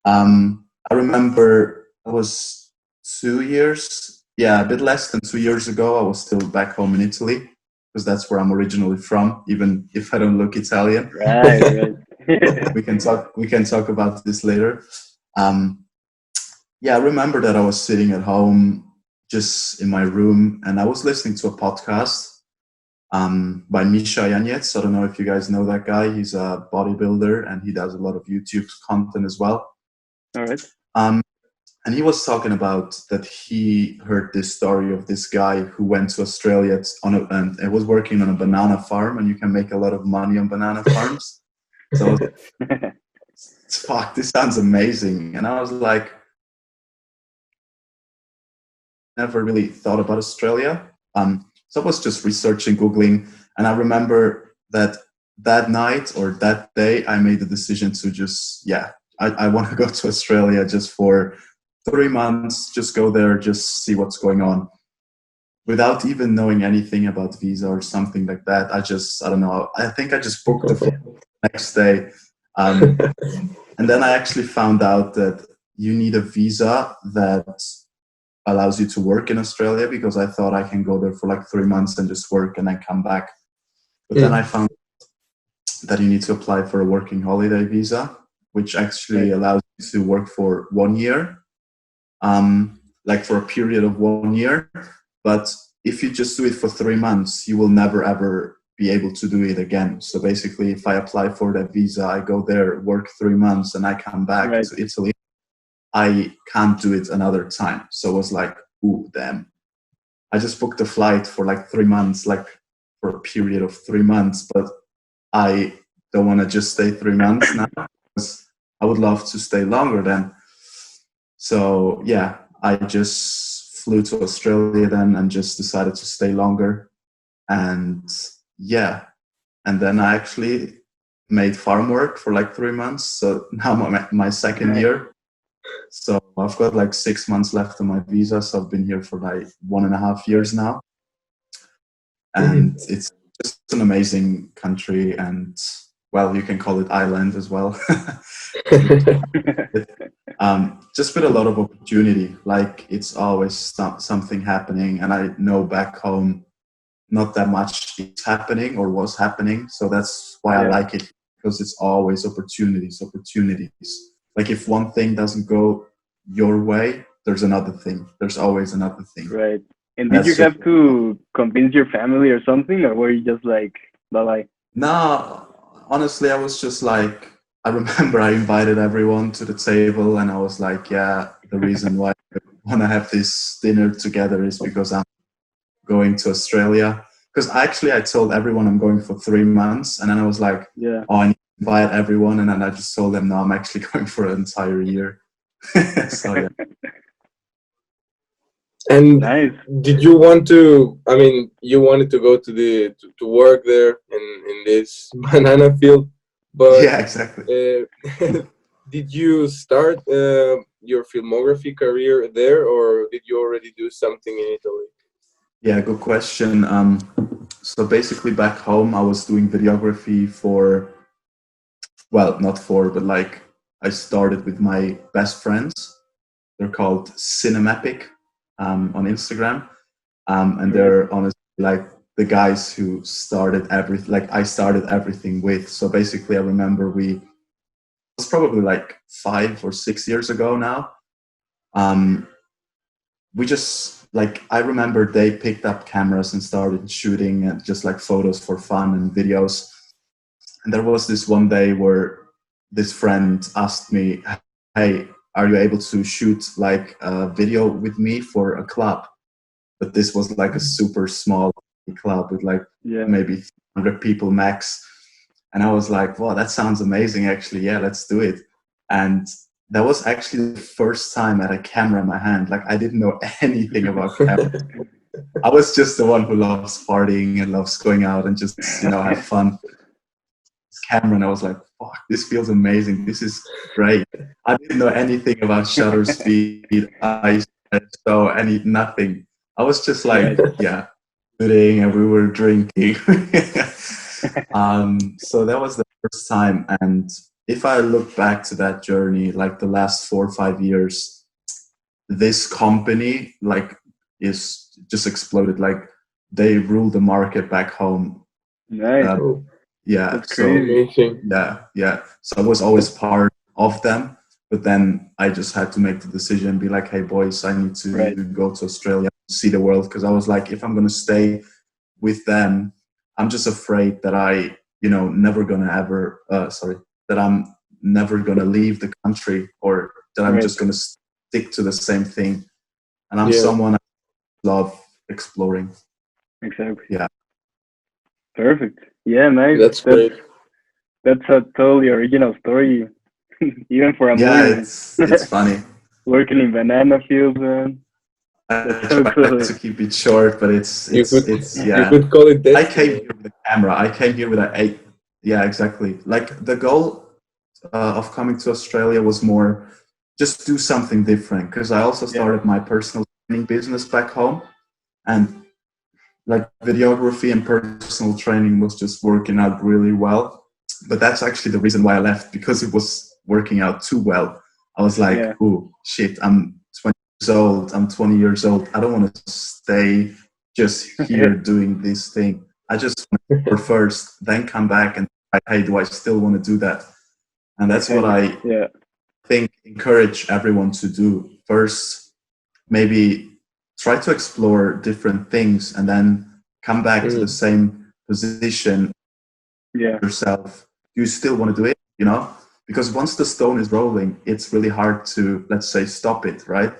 I remember it was 2 years, yeah, a bit less than 2 years ago. I was still back home in Italy because that's where I'm originally from, even if I don't look Italian. Right, right. We can talk about this later. Um, yeah, I remember that I was sitting at home just in my room and I was listening to a podcast by Misha Yanez. I don't know if you guys know that guy. He's a bodybuilder and he does a lot of YouTube content as well. All right. Um, and he was talking about that he heard this story of this guy who went to Australia and it was working on a banana farm, and you can make a lot of money on banana farms. So fuck, this sounds amazing. And I was like, never really thought about Australia. So I was just researching, Googling, and I remember that night or that day, I made the decision to just, I want to go to Australia just for 3 months, just go there, just see what's going on. Without even knowing anything about visa or something like that, I don't know, I think I just booked the next day. And then I actually found out that you need a visa that allows you to work in Australia, because I thought I can go there for like 3 months and just work and then come back. But then I found that you need to apply for a working holiday visa, which actually allows you to work for 1 year, like for a period of 1 year. But if you just do it for 3 months, you will never ever be able to do it again. So basically, if I apply for that visa, I go there, work 3 months, and I come back to Italy, I can't do it another time. So I was like, ooh, damn. I just booked a flight for like 3 months, like for a period of 3 months, but I don't want to just stay 3 months now, because I would love to stay longer then. So yeah, I just flew to Australia then and just decided to stay longer. And yeah, and then I actually made farm work for like 3 months. So now my second year. So I've got like 6 months left on my visa. So I've been here for like 1.5 years now. And it's just an amazing country. And well, you can call it island as well. Just with a lot of opportunity. Like it's always something happening. And I know back home, not that much is happening or was happening. So that's why I like it, because it's always opportunities. Like if one thing doesn't go your way, there's another thing. There's always another thing. Right. And did you have to convince your family or something, or were you just like, bye-bye? No, honestly, I was just like, I remember I invited everyone to the table and I was like, yeah, the reason why I want to have this dinner together is because I'm going to Australia. Because actually I told everyone I'm going for 3 months, and then I was like, oh, I need to invite everyone. And then I just told them, no, I'm actually going for an entire year. So yeah. And nice. Did you want to? I mean, you wanted to go to work there in this banana field, but yeah, exactly. Did you start your filmography career there, or did you already do something in Italy? Yeah, good question. So basically, back home, I was doing videography for, well, not for, but like I started with my best friends. They're called Cinemapic on Instagram. And they're honestly like the guys who started everything, like I started everything with. So basically, I remember it was probably like 5 or 6 years ago now. We just, like, I remember they picked up cameras and started shooting and just like photos for fun and videos. And there was this one day where this friend asked me, hey, are you able to shoot like a video with me for a club? But this was like a super small club with like maybe 100 people max. And I was like, wow, that sounds amazing, actually. Yeah, let's do it. And that was actually the first time I had a camera in my hand. Like, I didn't know anything about camera. I was just the one who loves partying and loves going out and just, have fun. Camera, and I was like, fuck, this feels amazing. This is great. I didn't know anything about shutter speed, ISO, nothing. I was just like, shooting, and we were drinking. So that was the first time. And if I look back to that journey, like the last 4 or 5 years, this company like is just exploded. Like they rule the market back home. Nice. Oh, Yeah. That's So crazy. amazing. yeah. So I was always part of them, but then I just had to make the decision, be like, hey boys, I need to Right. go to Australia, see the world, because I was like, if I'm gonna stay with them, I'm just afraid that never gonna ever that I'm never gonna leave the country, or that I'm Right. just gonna stick to the same thing. And I'm Yeah. someone I love exploring. Exactly. Yeah. Perfect. Yeah, nice. That's great. That's a totally original story, even for a Yeah, movie. it's funny. Working in banana fields, man. I That's so try cool. to keep it short, but it's You could you yeah. could call it I came destiny. here with a camera. I came here with a yeah, exactly. Like the goal of coming to Australia was more just do something different, because I also Yeah. started my personal training business back home, and like videography and personal training was just working out really well. But that's actually the reason why I left, because it was working out too well. I was like, Yeah. oh shit, I'm 20 years old. I'm 20 years old. I don't want to stay just here doing this thing. I just want to explore first, then come back and hey, do I still want to do that? And that's what I Yeah. think encourage everyone to do. First, maybe try to explore different things and then come back to the Mm. same position Yeah. yourself. Do you still want to do it? Because once the stone is rolling, it's really hard to, let's say, stop it, right?